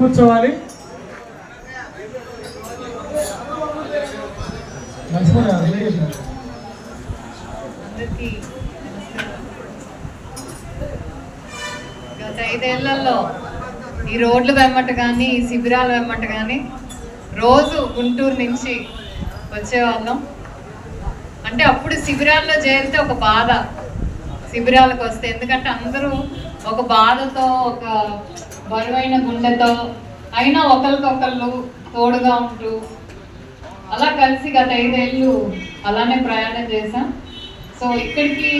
కూర్చోవాలి. గత 5 ఏళ్లలో ఈ రోడ్లు వెమ్మట కానీ ఈ శిబిరాలు వెమ్మట కానీ రోజు గుంటూరు నుంచి వచ్చేవాళ్ళం. అంటే అప్పుడు శిబిరాల్లో చేరితే ఒక బాధ, శిబిరాలకు వస్తే, ఎందుకంటే అందరూ ఒక బాధతో ఒక బరువైన గుండెతో అయినా ఒకరికొకళ్ళు తోడుగా ఉంటూ అలా కలిసి గత 5 ఏళ్ళు అలానే ప్రయాణం చేశాం. సో ఇక్కడికి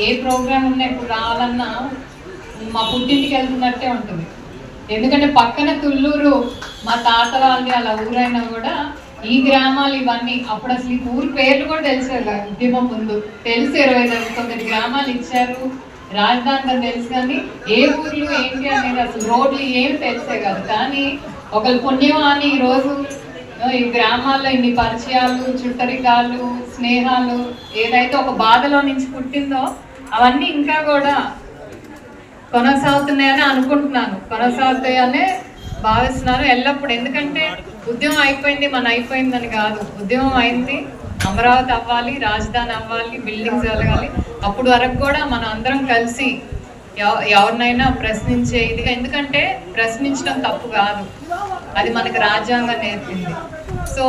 ఏ ప్రోగ్రామ్ ఉన్నా ఇప్పుడు రావాలన్నా మా పుట్టింటికి వెళ్తున్నట్టే ఉంటుంది. ఎందుకంటే పక్కన తుళ్ళూరు మా తాత వాళ్ళది అలా ఊరైనా కూడా ఈ గ్రామాలు ఇవన్నీ అప్పుడు అసలు ఈ ఊరు పేర్లు కూడా తెలిసేది కాదు. ఉద్యమం ముందు తెలుసు 29 గ్రామాలు ఇచ్చారు, రాజధాని తెలుసు, కానీ ఏ ఊర్లు ఏంటి అనేది అసలు రోడ్లు ఏమి తెలిసే కాదు. కానీ ఒకరి పుణ్యం అని ఈరోజు ఈ గ్రామాల్లో ఇన్ని పరిచయాలు, చుట్టరికాలు, స్నేహాలు ఏదైతే ఒక బాధలో నుంచి పుట్టిందో అవన్నీ ఇంకా కూడా కొనసాగుతున్నాయని అనుకుంటున్నాను, కొనసాగుతాయనే భావిస్తున్నాను ఎల్లప్పుడు. ఎందుకంటే ఉద్యమం అయిపోయింది మన అయిపోయిందని కాదు, ఉద్యమం అయింది, అమరావతి అవ్వాలి, రాజధాని అవ్వాలి, బిల్డింగ్స్ వెళ్ళగాలి. అప్పుడు వరకు కూడా మనం అందరం కలిసి ఎవరినైనా ప్రశ్నించే ఇదిగా, ఎందుకంటే ప్రశ్నించడం తప్పు కాదు, అది మనకు రాజ్యాంగం నేర్పింది. సో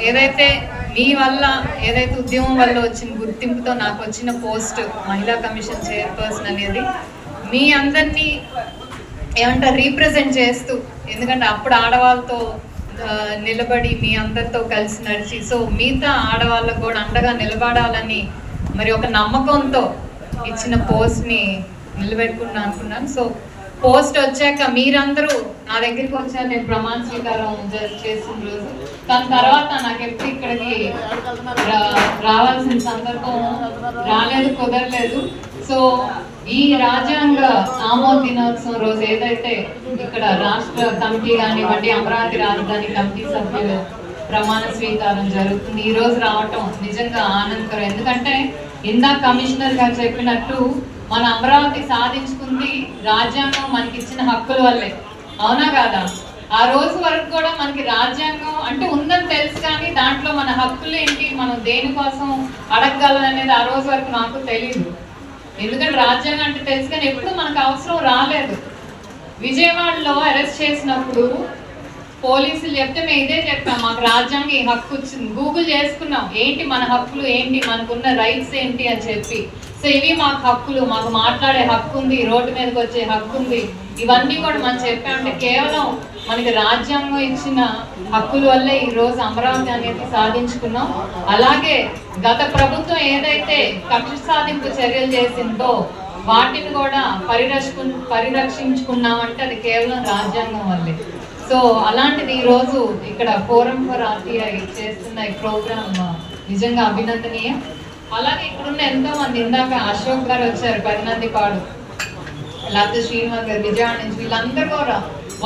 ఏదైతే మీ వల్ల ఏదైతే ఉద్యమం వల్ల వచ్చిన గుర్తింపుతో నాకు వచ్చిన పోస్ట్ మహిళా కమిషన్ చైర్పర్సన్ అనేది మీ అందరినీ ఏమంటారు రీప్రజెంట్ చేస్తూ, ఎందుకంటే అప్పుడు ఆడవాళ్ళతో నిలబడి మీ అందరితో కలిసి నడిచి, సో మిగతా ఆడవాళ్ళకు కూడా అండగా నిలబడాలని మరి ఒక నమ్మకంతో ఇచ్చిన పోస్ట్ని నిలబెట్టుకున్నా అనుకున్నాను. సో పోస్ట్ వచ్చాక మీరందరూ నా దగ్గరికి వచ్చారు, నేను ప్రమాణ స్వీకారం చేసిన రోజు. దాని తర్వాత నాకు ఎప్పుడు ఇక్కడికి రావాల్సిన సందర్భం రాలేదు, కుదరలేదు. సో ఈ రాజ్యాంగ ఆమోద దినోత్సవం రోజు ఏదైతే ఇక్కడ రాష్ట్ర కమిటీ కానివ్వండి, అమరావతి రాజధాని కమిటీ సభ్యులు ప్రమాణ స్వీకారం జరుగుతుంది, ఈ రోజు రావటం నిజంగా ఆనందకరం. ఎందుకంటే ఇందాక కమిషనర్ గారు చెప్పినట్టు మన అమరావతి సాధించుకుంది రాజ్యాంగం మనకి ఇచ్చిన హక్కుల వల్లే, అవునా కాదా? ఆ రోజు వరకు కూడా మనకి రాజ్యాంగం అంటే ఉందని తెలుసు, కానీ దాంట్లో మన హక్కులు ఏంటి, మనం దేనికోసం అడగగలం అనేది ఆ రోజు వరకు నాకు తెలియదు. ఎందుకంటే రాజ్యాంగం అంటే తెలుసు, కానీ ఎప్పుడు మనకు అవసరం రాలేదు. విజయవాడలో అరెస్ట్ చేసినప్పుడు పోలీసులు చెప్తే మేము ఇదే చెప్పాం, మాకు రాజ్యాంగం ఈ హక్కు వచ్చింది. గూగుల్ చేసుకున్నాం ఏంటి మన హక్కులు ఏంటి, మనకున్న రైట్స్ ఏంటి అని చెప్పి. సో ఇవి మాకు హక్కులు, మాకు మాట్లాడే హక్కు ఉంది, రోడ్డు మీదకి వచ్చే హక్కు ఉంది, ఇవన్నీ కూడా మనం చెప్పామంటే కేవలం మనకి రాజ్యాంగం ఇచ్చిన హక్కుల వల్లే ఈరోజు అమరావతి అనేది సాధించుకున్నాం. అలాగే గత ప్రభుత్వం ఏదైతే కక్ష సాధింపు చర్యలు చేసిందో వాటిని కూడా పరిరక్షించుకున్నామంటే అది కేవలం రాజ్యాంగం వల్లే. సో అలాంటిది ఈరోజు ఇక్కడ ఫోరం ఫర్ ఆర్టీఐ చేస్తున్న ఈ ప్రోగ్రామ్ నిజంగా అభినందనీయం. అలాగే ఇక్కడున్న ఎంతో మంది, ఇందాక అశోక్ గారు వచ్చారు పెదనందిపాడు, లేకపోతే శ్రీనివాస్ గారు విజయవాడ నుంచి, వీళ్ళందరూ కూడా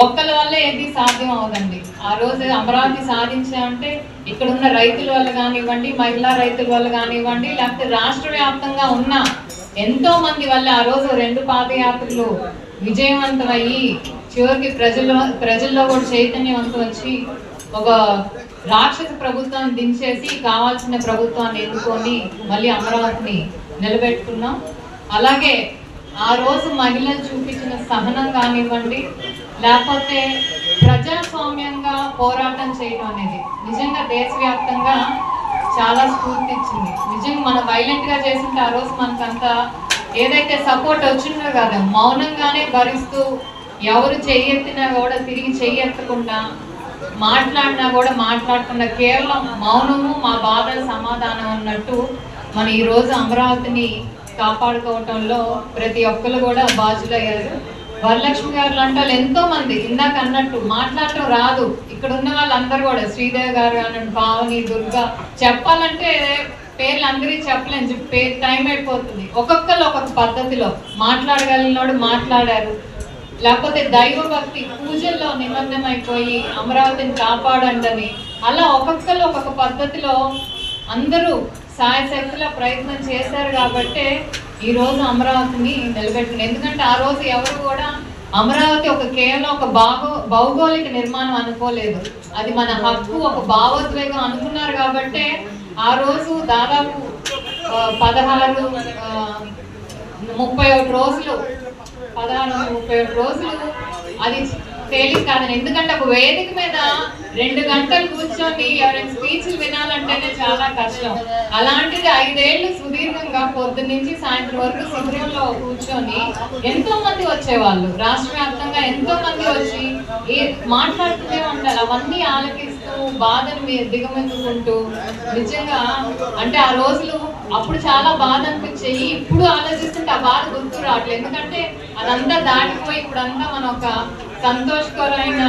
ఒక్కరి వల్ల ఏది సాధ్యం అవదండి. ఆ రోజు అమరావతి సాధించామంటే ఇక్కడ ఉన్న రైతుల వల్ల కానివ్వండి, మహిళా రైతుల వల్ల కానివ్వండి, లేకపోతే రాష్ట్ర వ్యాప్తంగా ఉన్న ఎంతో మంది వల్ల ఆ రోజు 2 పాదయాత్రలు విజయవంతమయ్యి చివరికి ప్రజల్లో కూడా చైతన్యవంతం వచ్చి ఒక రాక్షస ప్రభుత్వాన్ని దించేసి కావాల్సిన ప్రభుత్వాన్ని ఎన్నుకొని మళ్ళీ అమరావతిని నిలబెట్టుకున్నాం. అలాగే ఆ రోజు మహిళలు చూపించిన సహనం కానివ్వండి, లేకపోతే ప్రజాస్వామ్యంగా పోరాటం చేయడం అనేది నిజంగా దేశవ్యాప్తంగా చాలా స్ఫూర్తి ఇచ్చింది. నిజంగా మనం వైలెంట్గా చేస్తుంటే ఆ రోజు మనకంత ఏదైతే సపోర్ట్ వచ్చిందో కదా, మౌనంగానే భరిస్తూ ఎవరు చెయ్యెత్తినా కూడా తిరిగి చెయ్యెత్తకుండా, మాట్లాడినా కూడా మాట్లాడకుండా కేవలం మౌనము మా బాధల సమాధానం అన్నట్టు మన ఈరోజు అమరావతిని కాపాడుకోవటంలో ప్రతి ఒక్కరు కూడా బాధ్యులయ్యారు. వరలక్ష్మి గారు లాంటి వాళ్ళు ఎంతో మంది, ఇందాక అన్నట్టు మాట్లాడటం రాదు, ఇక్కడ ఉన్న వాళ్ళందరూ కూడా శ్రీదేవి గారు కానివ్వండి, పావని, దుర్గా, చెప్పాలంటే పేర్లు అందరికీ చెప్పలేని పేరు టైం అయిపోతుంది. ఒక్కొక్కరు ఒక్కొక్క పద్ధతిలో మాట్లాడగలిగినోడు మాట్లాడారు, లేకపోతే దైవభక్తి పూజల్లో నిమగ్నమైపోయి అమరావతిని కాపాడండి, అలా ఒక్కొక్కరు ఒక్కొక్క పద్ధతిలో అందరూ సాయశక్తుల ప్రయత్నం చేశారు. కాబట్టి ఈరోజు అమరావతిని నిలబెట్టుకుని, ఎందుకంటే ఆ రోజు ఎవరు కూడా అమరావతి ఒక కేవలం ఒక భౌగోళిక నిర్మాణం అనుకోలేదు, అది మన హక్కు, ఒక భావోద్వేగం అనుకున్నారు. కాబట్టి ఆ రోజు దాదాపు 31 రోజులు అది తేలిక కాదని. ఎందుకంటే ఒక వేదిక మీద 2 గంటలు కూర్చొని ఎవరైనా స్పీచ్లు వినాలంటేనే చాలా కష్టం. అలాంటిది 5 ఏళ్ళు సుదీర్ఘంగా పొద్దున్న నుంచి సాయంత్రం వరకు శిబిరంలో కూర్చొని ఎంతో మంది వచ్చేవాళ్ళు, రాష్ట్ర వ్యాప్తంగా ఎంతో మంది వచ్చి మాట్లాడుతూనే ఉంటారు. అవన్నీ ఆలకిస్తూ బాధను మీరు దిగమిందుకుంటూ నిజంగా అంటే ఆ రోజులు అప్పుడు చాలా బాధ అనిపించేవి. ఇప్పుడు ఆలోచిస్తుంటే ఆ బాధ గుర్తు రావట్లేదు. ఎందుకంటే అదంతా దాటిపోయి ఇప్పుడంతా మనం ఒక సంతోషకరమైన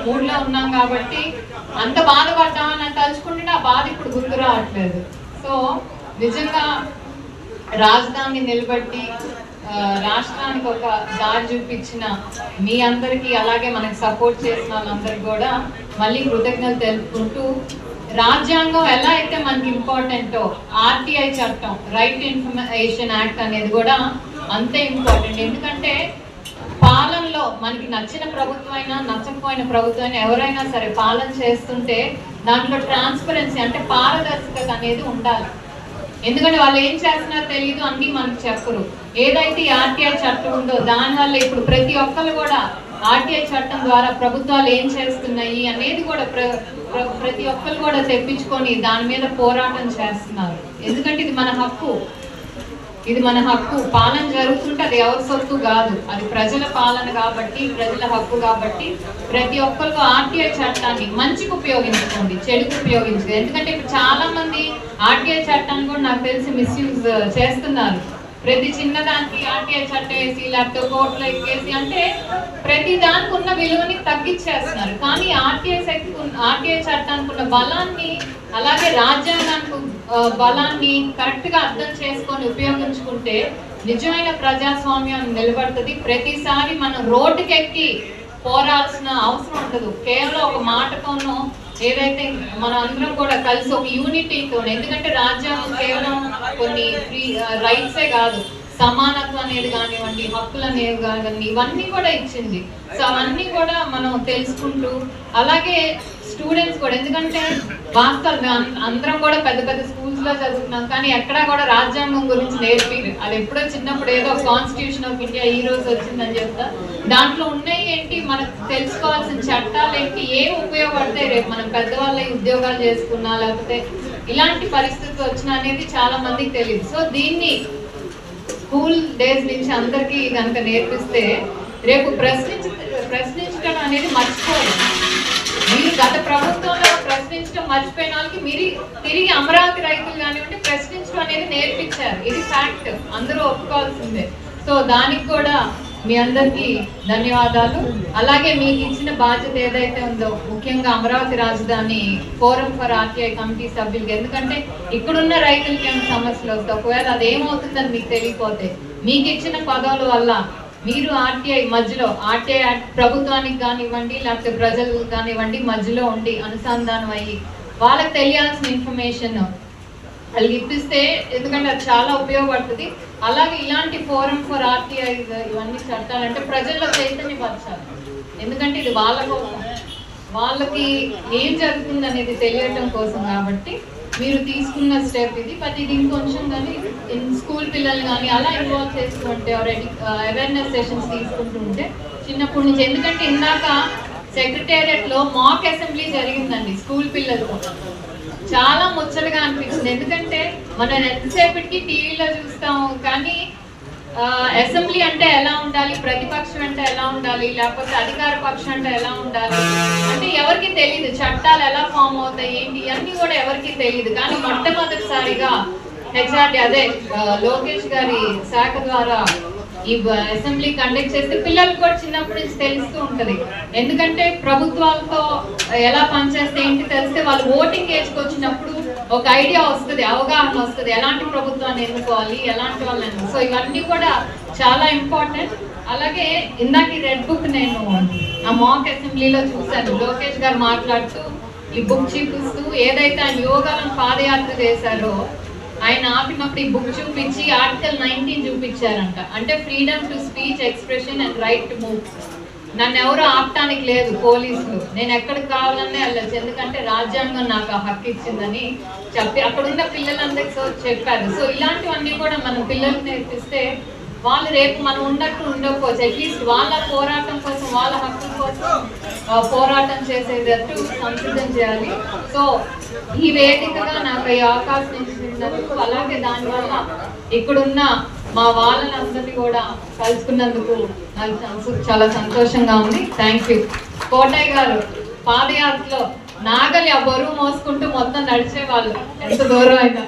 మూడ్లో ఉన్నాం కాబట్టి అంత బాధపడ్డామని తలుచుకుంటే ఆ బాధ ఇప్పుడు గుర్తు రావట్లేదు. సో నిజంగా రాజధానిని నిలబెట్టి రాష్ట్రానికి ఒక దారి చూపించిన మీ అందరికీ, అలాగే మనకి సపోర్ట్ చేసిన వాళ్ళందరికీ కూడా మళ్ళీ కృతజ్ఞతలు తెలుపుకుంటూ, రాజ్యాంగం ఎలా అయితే మనకి ఇంపార్టెంటో ఆర్టీఐ చట్టం, రైట్ ఇన్ఫర్మేషన్ యాక్ట్ అనేది కూడా అంతే ఇంపార్టెంట్. ఎందుకంటే పాలనలో మనకి నచ్చిన ప్రభుత్వం అయినా నచ్చకపోయిన ప్రభుత్వం అయినా ఎవరైనా సరే పాలన చేస్తుంటే దాంట్లో ట్రాన్స్పరెన్సీ అంటే పారదర్శకత అనేది ఉండాలి. ఎందుకంటే వాళ్ళు ఏం చేస్తున్నారో తెలియదు, అన్నీ మనకు చెప్పరు. ఏదైతే ఆర్టీఐ చట్టం ఉందో దానివల్ల ఇప్పుడు ప్రతి ఒక్కరు కూడా ఆర్టీఐ చట్టం ద్వారా ప్రభుత్వాలు ఏం చేస్తున్నాయి అనేది కూడా ప్రతి ఒక్కరు కూడా తెప్పించుకొని దాని మీద పోరాటం చేస్తున్నారు. ఎందుకంటే ఇది మన హక్కు, పాలన జరుగుతుంటే అది ఎవరి సొత్తు కాదు, అది ప్రజల పాలన కాబట్టి, ప్రజల హక్కు కాబట్టి ప్రతి ఒక్కరికి ఆర్టీఐ చట్టాన్ని మంచికి ఉపయోగించుకోండి, చెడుకు ఉపయోగించుకోండి. ఎందుకంటే ఇప్పుడు చాలా మంది ఆర్టీఐ చట్టాన్ని కూడా నాకు తెలిసి మిస్యూజ్ చేస్తున్నారు. ప్రతి చిన్నదానికి ఆర్టీఐ చట్టం వేసి లేకపోతే కోర్టులో ఎక్కేసి అంటే ప్రతి దానికి ఉన్న విలువని తగ్గించేస్తున్నారు. కానీ ఆర్టీఐ చట్టానికి ఉన్న బలాన్ని, అలాగే రాజ్యాంగానికి బలాన్ని కరెక్ట్గా అర్థం చేసుకొని ఉపయోగించుకుంటే నిజమైన ప్రజాస్వామ్యం నిలబడుతుంది. ప్రతిసారి మనం రోడ్డుకెక్కి పోరాల్సిన అవసరం ఉండదు. కేవలం ఒక మాటతోనో ఏదైతే మనం అందరం కూడా కలిసి ఒక యూనిటీతో, ఎందుకంటే రాజ్యాంగం కేవలం కొన్ని రైట్సే కాదు, సమానత్వం అనేది కానివ్వండి, హక్కులు అనేవి కానివ్వండి, ఇవన్నీ కూడా ఇచ్చింది. సో అవన్నీ కూడా మనం తెలుసుకుంటూ, అలాగే స్టూడెంట్స్ కూడా, ఎందుకంటే వాస్తవం అందరం కూడా పెద్ద పెద్ద స్కూల్స్లో చదువుతున్నాం కానీ ఎక్కడా కూడా రాజ్యాంగం గురించి నేర్పిరు. అది ఎప్పుడో చిన్నప్పుడు ఏదో కాన్స్టిట్యూషన్ ఆఫ్ ఇండియా ఈ రోజు వచ్చిందని చెప్తా, దాంట్లో ఉన్నాయి ఏంటి, మనకు తెలుసుకోవాల్సిన చట్టాలు ఏంటి, ఏం ఉపయోగపడతాయి రేపు మనం పెద్దవాళ్ళ ఉద్యోగాలు చేసుకున్నా లేకపోతే ఇలాంటి పరిస్థితి వచ్చినా అనేది చాలా మందికి తెలియదు. సో దీన్ని స్కూల్ డేస్ నుంచి అందరికీ కనుక నేర్పిస్తే రేపు ప్రశ్నించడం అనేది మర్చిపోరు. మీరు గత ప్రభుత్వంలో ప్రశ్నించడం మర్చిపోయిన వాళ్ళకి మీరు తిరిగి అమరావతి రైతులు కానివ్వండి ప్రశ్నించడం అనేది నేర్పించారు. ఇది ఫ్యాక్ట్, అందరూ ఒప్పుకోవాల్సిందే. సో దానికి కూడా మీ అందరికీ ధన్యవాదాలు. అలాగే మీకు ఇచ్చిన బాధ్యత ఏదైతే ఉందో, ముఖ్యంగా అమరావతి రాజధాని ఫోరం ఫర్ ఆర్టీఐ కమిటీ సభ్యులకి, ఎందుకంటే ఇక్కడున్న రైతులకి ఏమైనా సమస్యలు వస్తాయి, ఒకవేళ అదేమవుతుందని మీకు తెలియకపోతే మీకు ఇచ్చిన పదవుల వల్ల మీరు ఆర్టీఐ మధ్యలో, ఆర్టీఐ ప్రభుత్వానికి కానివ్వండి లేకపోతే ప్రజలకు కానివ్వండి మధ్యలో ఉండి అనుసంధానం అయ్యి వాళ్ళకి తెలియాల్సిన ఇన్ఫర్మేషన్ వాళ్ళకి ఇప్పిస్తే, ఎందుకంటే అది చాలా ఉపయోగపడుతుంది. అలాగే ఇలాంటి ఫోరం ఫర్ ఆర్టీఐ ఇవన్నీ చట్టాలంటే ప్రజల్లో చైతన్యపరచాలి. ఎందుకంటే ఇది వాళ్ళ కోసం, వాళ్ళకి ఏం జరుగుతుంది అనేది తెలియటం కోసం. కాబట్టి మీరు తీసుకున్న స్టెప్ ఇది. బట్ ఇది ఇంకొంచెం కానీ స్కూల్ పిల్లలు కానీ అలా ఇన్వాల్వ్ చేస్తుంటే అవేర్నెస్ సెషన్స్ తీసుకుంటుంటే చిన్నప్పటి నుంచి. ఎందుకంటే ఇందాక సెక్రటేరియట్లో మాక్ అసెంబ్లీ జరిగిందండి స్కూల్ పిల్లలతో, చాలా ముచ్చటగా అనిపించింది. ఎందుకంటే మనం ఎంతసేపటికి టీవీలో చూస్తాము కానీ అసెంబ్లీ అంటే ఎలా ఉండాలి, ప్రతిపక్షం అంటే ఎలా ఉండాలి, లేకపోతే అధికార పక్షం అంటే ఎలా ఉండాలి అంటే ఎవరికి తెలియదు. చట్టాలు ఎలా ఫామ్ అవుతాయి ఏంటి ఇవన్నీ కూడా ఎవరికి తెలియదు. కానీ మొట్టమొదటిసారిగా హెచ్ఆర్డి అదే లోకేష్ గారి శాఖ ద్వారా ఈ అసెంబ్లీ కండక్ట్ చేస్తే పిల్లలకు కూడా చిన్నప్పటి నుంచి తెలుస్తూ ఉంటుంది. ఎందుకంటే ప్రభుత్వాలతో ఎలా పనిచేస్తే ఏంటి తెలిస్తే వాళ్ళు ఓటింగ్ ఏజ్కి వచ్చినప్పుడు ఒక ఐడియా వస్తుంది, అవగాహన వస్తుంది, ఎలాంటి ప్రభుత్వాన్ని ఎన్నుకోవాలి, ఎలాంటి వాళ్ళని. సో ఇవన్నీ కూడా చాలా ఇంపార్టెంట్. అలాగే ఇందాక ఈ రెడ్ బుక్ నేను ఆ మాక్ అసెంబ్లీలో చూశాను. లోకేష్ గారు మాట్లాడుతూ ఈ బుక్ చూపిస్తూ ఏదైతే ఆయన యోగాలను పాదయాత్ర చేశారో ఆయన ఆపినప్పుడు ఈ బుక్ చూపించి ఆర్టికల్ 19 చూపించారంట. అంటే freedom to speech, expression and right to move. నన్ను ఎవరు ఆపటానికి లేదు పోలీసులు, నేను ఎక్కడికి కావాలనే వెళ్ళచ్చు, ఎందుకంటే రాజ్యాంగం నాకు ఆ హక్కు ఇచ్చిందని చెప్పి అక్కడున్న పిల్లలందరికీ చెప్పారు. సో ఇలాంటివన్నీ కూడా మనం పిల్లలకు నేర్పిస్తే వాళ్ళు రేపు మనం ఉన్నట్టు ఉండకపోవచ్చు, అట్లీస్ట్ వాళ్ళ పోరాటం కోసం, వాళ్ళ హక్కుల కోసం పోరాటం చేసేటట్టు సంసిద్ధం చేయాలి. సో ఈ వేదికగా నాకు ఈ అవకాశం ఇచ్చినందుకు, అలాగే దానివల్ల ఇక్కడున్న మా వాళ్ళని కూడా కలుసుకున్నందుకు నాకు చాలా సంతోషంగా ఉంది. Thank you. కోటయ్య గారు పాదయాత్రలో నాగలి ఆ బరువు మోసుకుంటూ మొత్తం నడిచేవాళ్ళు, ఎంత దూరం అయినా.